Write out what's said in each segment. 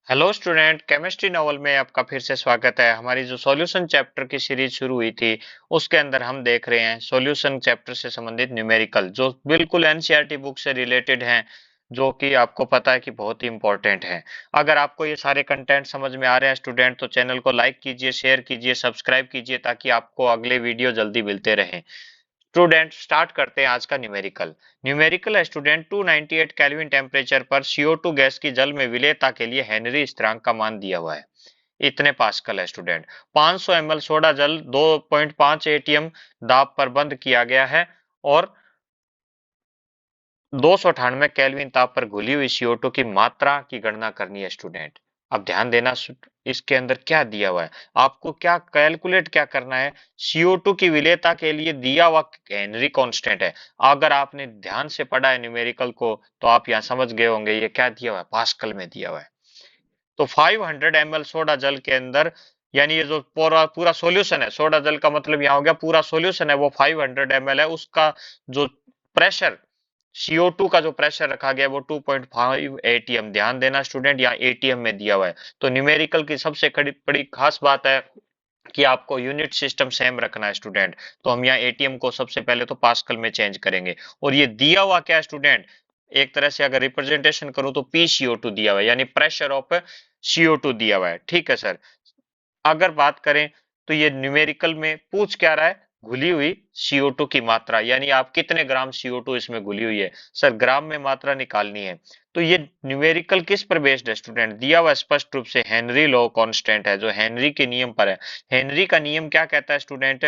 Hello student, chemistry novel में आपका फिर से स्वागत है। हमारी जो सॉल्यूशन चैप्टर की सीरीज शुरू हुई थी उसके अंदर हम देख रहे हैं सॉल्यूशन चैप्टर से संबंधित न्यूमेरिकल जो बिल्कुल एनसीईआरटी बुक से रिलेटेड हैं, जो कि आपको पता है कि बहुत ही इंपॉर्टेंट है। अगर आपको ये सारे कंटेंट समझ में आ रहे हैं स्टूडेंट, तो चैनल को लाइक कीजिए, शेयर कीजिए, सब्सक्राइब कीजिए ताकि आपको अगले वीडियो जल्दी मिलते रहें। स्टूडेंट, स्टार्ट करते हैं आज का न्यूमेरिकल। न्यूमेरिकल है स्टूडेंट, 298 केल्विन टेम्परेचर पर CO2 गैस की जल में विलेयता के लिए हेनरी स्थिरांक का मान दिया हुआ है। इतने पास्कल है स्टूडेंट। 500 ml सोडा जल 2.5 एटीएम दाब पर बंद किया गया है और 298 केल्विन ताप पर घुली हुई CO2 की मात्रा की गणना करनी है स्टूडेंट। अब ध्यान देना, इसके अंदर क्या दिया हुआ है, आपको क्या कैलकुलेट क्या करना है। CO2 की विलेयता के लिए दिया हुआ हेनरी कांस्टेंट है। अगर आपने ध्यान से पढ़ा है न्यूमेरिकल को तो आप यहाँ समझ गए होंगे ये क्या दिया हुआ है, पास्कल में दिया हुआ है। तो 500 ml सोडा जल के अंदर, यानी ये जो पूरा पूरा सॉल्यूशन है, सोडा जल का मतलब यहाँ हो गया पूरा सॉल्यूशन है, वो 500 ml है। उसका जो प्रेशर, CO2 का जो प्रेशर रखा गया है वो 2.5 एटीएम। ध्यान देना स्टूडेंट, यहाँ एटीएम में दिया हुआ है। तो न्यूमेरिकल की सबसे बड़ी खास बात है कि आपको यूनिट सिस्टम सेम रखना है स्टूडेंट। तो हम यहाँ एटीएम को सबसे पहले तो पास्कल में चेंज करेंगे। और ये दिया हुआ क्या है स्टूडेंट, एक तरह से अगर रिप्रेजेंटेशन करूं तो PCO2 दिया हुआ है, यानी प्रेशर ऑफ CO2 दिया हुआ है। ठीक है सर। अगर बात करें तो ये न्यूमेरिकल में पूछ क्या रहा है, घुली हुई CO2 की मात्रा, यानी आप कितने ग्राम CO2 इसमें घुली हुई है। सर ग्राम में मात्रा निकालनी है। तो ये न्यूमेरिकल किस पर बेस्ड है स्टूडेंट, दिया हुआ स्पष्ट रूप से हेनरी लॉ कांस्टेंट है, जो हेनरी के नियम पर है। हेनरी का नियम क्या कहता है स्टूडेंट,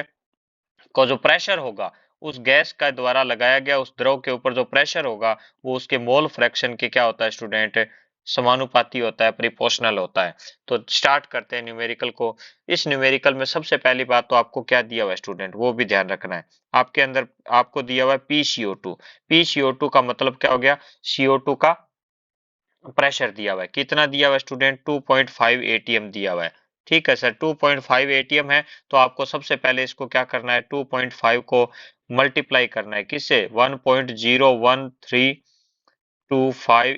को जो प्रेशर होगा उस गैस का द्वारा लगाया गया उस द्रव के ऊपर जो प्रेशर होगा वो उसके मोल फ्रैक्शन के क्या होता है स्टूडेंट, समानुपाती होता है, प्रिपोर्शनल होता है। तो स्टार्ट करते हैं न्यूमेरिकल को। इस न्यूमेरिकल में सबसे पहली बात तो आपको क्या दिया हुआ है स्टूडेंट, वो भी ध्यान रखना है। आपके अंदर आपको दिया हुआ है PCO2। PCO2 का मतलब क्या हो गया, CO2 का प्रेशर दिया हुआ है। कितना दिया हुआ है स्टूडेंट, 2.5 एटीएम दिया हुआ है। ठीक है सर, 2.5 एटीएम है। तो आपको सबसे पहले इसको क्या करना है, 2.5 को मल्टीप्लाई करना है किससे, 1.0132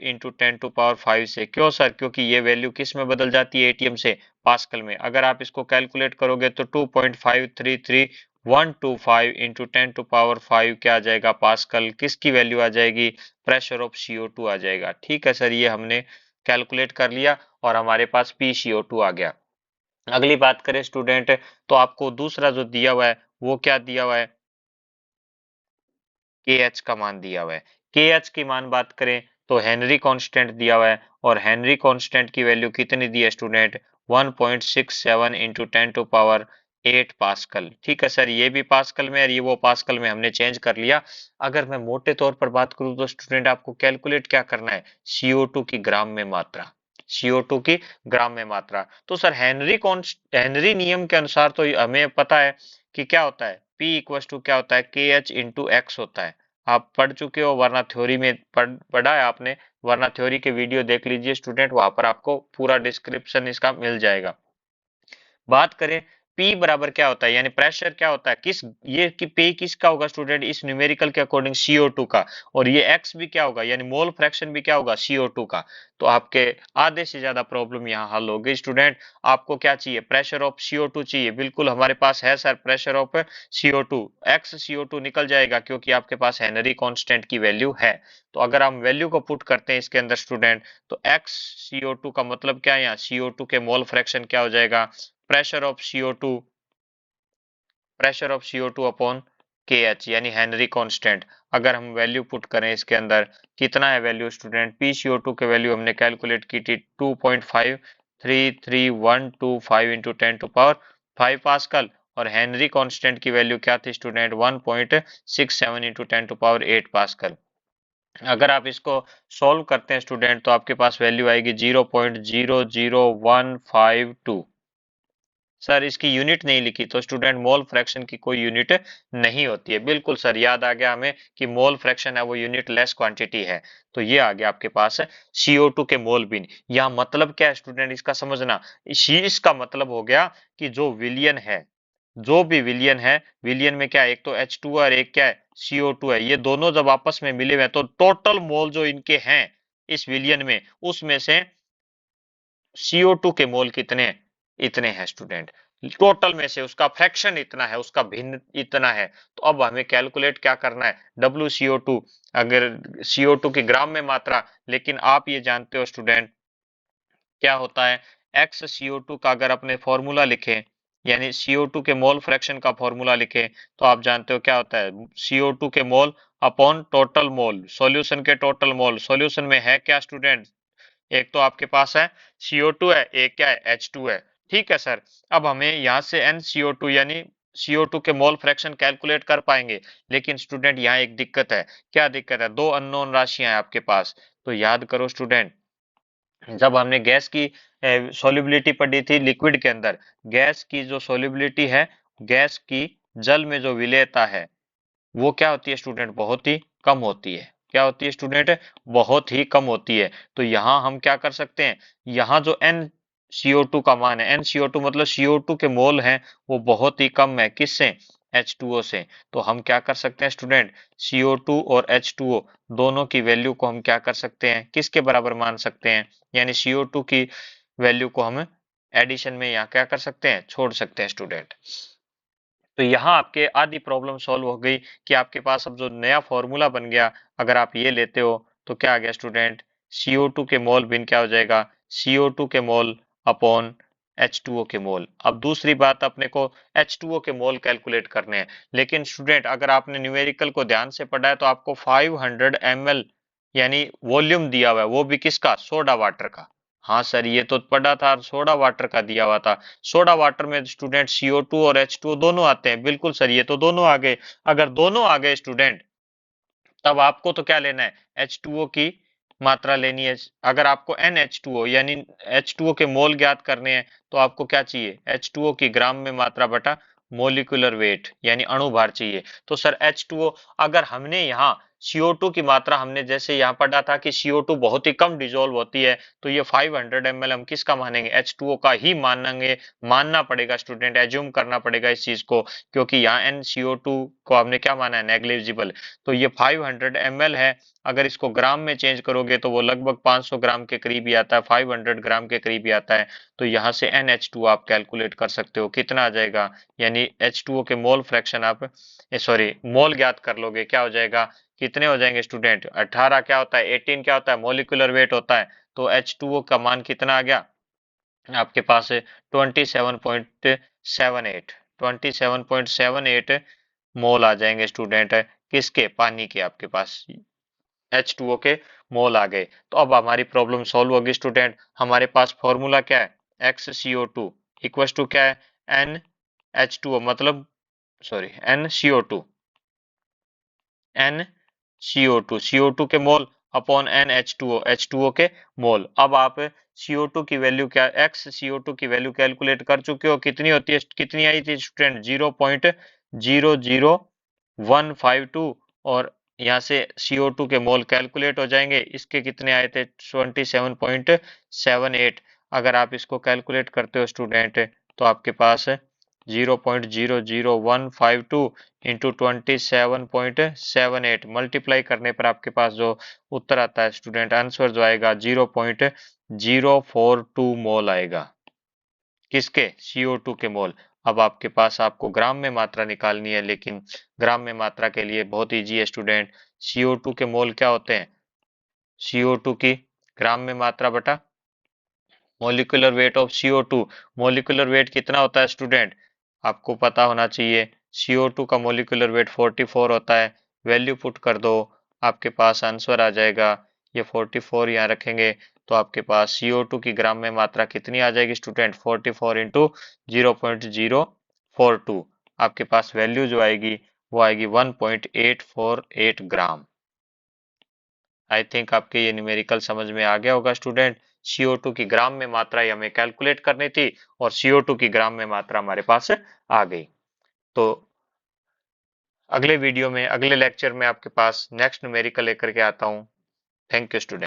इंटू 10⁵ से। क्यों सर, क्योंकि ये वैल्यू किस में बदल जाती है एटीएम से, पास्कल में। अगर आप इसको कैलकुलेट करोगे तो 2.533125 इंटू 10⁵ क्या आ जाएगा, पास्कल किसकी वैल्यू आ जाएगी, प्रेशर ऑफ CO2 आ जाएगा। ठीक है सर, ये हमने कैलकुलेट कर लिया और हमारे पास PCO2 आ गया। अगली बात करें स्टूडेंट, तो आपको दूसरा जो दिया हुआ है वो क्या दिया हुआ है, KH का मान दिया हुआ है। KH की मान बात करें तो हेनरी कांस्टेंट दिया हुआ है, और हेनरी कांस्टेंट की वैल्यू कितनी दी है स्टूडेंट, 1.67 इंटू 10⁸ पास्कल। ठीक है सर, ये भी पास्कल में और ये वो पास्कल में हमने चेंज कर लिया। अगर मैं मोटे तौर पर बात करूं तो स्टूडेंट आपको कैलकुलेट क्या करना है, CO2 की ग्राम में मात्रा, CO2 की ग्राम में मात्रा। तो सर हेनरी नियम के अनुसार तो हमें पता है कि क्या होता है, P इक्वल टू क्या होता है, KH इंटू एक्स होता है। आप पढ़ चुके हो, वरना थ्योरी में पढ़ा है आपने, वरना थ्योरी के वीडियो देख लीजिए स्टूडेंट, वहां पर आपको पूरा डिस्क्रिप्शन इसका मिल जाएगा। बात करें P बराबर क्या होता है, यानी प्रेशर क्या होता है, किस ये कि P किसका होगा स्टूडेंट, इस न्यूमेरिकल के अकॉर्डिंग CO2 का। और ये X भी क्या होगा, यानी मोल फ्रैक्शन भी क्या होगा, CO2 का। तो आपके आधे से ज्यादा प्रॉब्लम यहाँ हल हो गई स्टूडेंट। आपको क्या चाहिए, प्रेशर ऑफ CO2 चाहिए। बिल्कुल हमारे पास है sir pressure of CO2। X CO2 निकल जाएगा क्योंकि आपके पास हेनरी कांस्टेंट की वैल्यू है। तो अगर हम वैल्यू को पुट करते हैं इसके अंदर स्टूडेंट, तो X CO2 का मतलब क्या है, यहाँ CO2 के मोल फ्रैक्शन क्या हो जाएगा, pressure of CO2, pressure of CO2 upon KH, यानी हेनरी कांस्टेंट। अगर हम वैल्यू पुट करें इसके अंदर, कितना है वैल्यू स्टूडेंट, PCO2 के वैल्यू हमने कैलकुलेट की थी 2.5333125 इंटू 10⁵ पास्कल, और हेनरी कांस्टेंट की वैल्यू क्या थी स्टूडेंट, 1.67 इंटू 10⁸ पास्कल। अगर आप इसको सॉल्व करते हैं स्टूडेंट तो आपके पास वैल्यू आएगी 0.00152। सर इसकी यूनिट नहीं लिखी तो स्टूडेंट, मोल फ्रैक्शन की कोई यूनिट नहीं होती है। बिल्कुल सर, याद आ गया हमें कि मोल फ्रैक्शन है वो यूनिट लेस क्वांटिटी है। तो ये आ गया आपके पास CO2 के मोल बिन। यहाँ मतलब क्या है स्टूडेंट, इसका समझना, इसका मतलब हो गया कि जो विलियन है, जो भी विलियन है, विलियन में क्या है, एक तो H2 और एक क्या है, CO2 है। ये दोनों जब आपस में मिले हुए हैं तो टोटल मोल जो इनके हैं इस विलियन में, उसमें से CO2 के मोल कितने, इतने हैं स्टूडेंट, टोटल में से उसका फ्रैक्शन इतना है, उसका भिन्न इतना है। तो अब हमें कैलकुलेट क्या करना है, WCO2, अगर CO2 की ग्राम में मात्रा, लेकिन आप ये जानते हो स्टूडेंट क्या होता है, एक्स CO2 का अगर अपने फॉर्मूला लिखें, यानी CO2 के मोल फ्रैक्शन का फॉर्मूला लिखें, तो आप जानते हो क्या होता है, CO2 के mole upon total mole, solution के टोटल मोल। सॉल्यूशन में है क्या स्टूडेंट, एक तो आपके पास है CO2 है, एक क्या है, H2 है। ठीक है सर, अब हमें यहाँ से NCO2 यानी CO2 के मोल फ्रैक्शन कैलकुलेट कर पाएंगे, लेकिन स्टूडेंट यहाँ एक दिक्कत है। क्या दिक्कत है, दो अननोन राशियां हैं आपके पास। तो याद करो स्टूडेंट, जब हमने गैस की सॉल्युबिलिटी पढ़ी थी लिक्विड के अंदर, गैस की जो सॉल्युबिलिटी है, गैस की जल में जो विलेयता है, वो क्या होती है स्टूडेंट, बहुत ही कम होती है। क्या होती है स्टूडेंट, बहुत ही कम होती है। तो यहाँ हम क्या कर सकते हैं, यहाँ जो NCO2 का मान है, NCO2 मतलब CO2 के मोल हैं, वो बहुत ही कम है, किससे, H2O से। तो हम क्या कर सकते हैं स्टूडेंट, CO2 और H2O दोनों की वैल्यू को हम क्या कर सकते हैं, किसके बराबर मान सकते हैं, यानी CO2 की वैल्यू को हम एडिशन में यहाँ क्या कर सकते हैं, छोड़ सकते हैं स्टूडेंट। तो यहाँ आपके आधी प्रॉब्लम सॉल्व हो गई कि आपके पास अब जो नया फॉर्मूला बन गया, अगर आप ये लेते हो तो क्या आ गया स्टूडेंट, CO2 के मोल भिन्न क्या हो जाएगा, CO2 के मोल अपॉन H2O के मोल। अब दूसरी बात, अपने को H2O के मोल कैलकुलेट करने हैं, लेकिन स्टूडेंट अगर आपने न्यूमेरिकल को ध्यान से पढ़ा है तो आपको 500 ml यानी वॉल्यूम दिया हुआ है, वो भी किसका, सोडा वाटर का। हाँ सर, ये तो पढ़ा था, सोडा वाटर का दिया हुआ था। सोडा वाटर में स्टूडेंट CO2 और H2O दोनों आते हैं, बिल्कुल सर, ये तो दोनों आ गए। अगर दोनों आ गए स्टूडेंट, तब आपको तो क्या लेना है, H2O की मात्रा लेनी है। अगर आपको NH2O यानी H2O के मोल ज्ञात करने हैं, तो आपको क्या चाहिए, H2O की ग्राम में मात्रा बटा मोलिकुलर वेट यानी अणु भार चाहिए। तो सर H2O, अगर हमने यहाँ CO2 की मात्रा, हमने जैसे यहाँ पढ़ा था कि CO2 बहुत ही कम डिजोल्व होती है, तो ये 500 ml हम किसका मानेंगे, H2O का ही मानेंगे। मानना पड़ेगा स्टूडेंट, एज्यूम करना पड़ेगा इस चीज को, क्योंकि यहाँ NCO2 को हमने क्या माना है, नेग्लिजिबल। तो ये 500 ml है, अगर इसको ग्राम में चेंज करोगे तो वो लगभग 500 ग्राम के करीब ही आता है, 500 ग्राम के करीब ही आता है। तो यहाँ से NH2 आप कैलकुलेट कर सकते हो, कितना आ जाएगा, यानी H2O के मोल फ्रैक्शन आप, सॉरी मोल ज्ञात कर लोगे, क्या हो जाएगा, कितने हो जाएंगे स्टूडेंट, 18 क्या होता है, 18 क्या होता है, मोलिकुलर वेट होता है। तो H2O का मान कितना आ गया आपके पास, 27.78, 27.78 मोल आ जाएंगे स्टूडेंट, किसके, पानी के, आपके पास H2O के मोल आ गए। तो अब हमारी प्रॉब्लम सॉल्व होगी स्टूडेंट। हमारे पास फॉर्मूला क्या है, XCO2 इक्वल टू क्या है, NH2O मतलब, सॉरी NCO2, NCO2, CO2 के मोल अपॉन NH2O, H2O के मोल। अब आप CO2 की वैल्यू क्या, XCO2 की वैल्यू कैलकुलेट कर चुके हो, कितनी होती है, कितनी आई थी स्टूडेंट, 0.00152, और यहाँ से CO2 के मोल कैलकुलेट हो जाएंगे, इसके कितने आए थे, 27.78। अगर आप इसको कैलकुलेट करते हो स्टूडेंट, तो आपके पास 0.00152 इंटू 27.78 मल्टीप्लाई करने पर आपके पास जो उत्तर आता है स्टूडेंट, आंसर जो आएगा 0.042 मोल आएगा, किसके, CO2 के मोल। अब आपके पास, आपको ग्राम में मात्रा निकालनी है, लेकिन ग्राम में मात्रा के लिए बहुत इजी है स्टूडेंट। CO2 के मोल क्या होते हैं, CO2 की ग्राम में मात्रा बटा molecular weight of CO2। Molecular weight कितना होता है स्टूडेंट, आपको पता होना चाहिए, CO2 का मोलिकुलर वेट 44 होता है। वैल्यू पुट कर दो, आपके पास आंसर आ जाएगा, ये 44 यहाँ रखेंगे, तो आपके पास CO2 की ग्राम में मात्रा कितनी आ जाएगी स्टूडेंट, 44 इंटू 0.042, आपके पास वैल्यू जो आएगी वो आएगी 1.848 ग्राम। आई थिंक आपके ये न्यूमेरिकल समझ में आ गया होगा स्टूडेंट। CO2 की ग्राम में मात्रा हमें कैलकुलेट करनी थी, और CO2 की ग्राम में मात्रा हमारे पास आ गई। तो अगले वीडियो में, अगले लेक्चर में आपके पास नेक्स्ट न्यूमेरिकल लेकर के आता हूँ। Thank you student.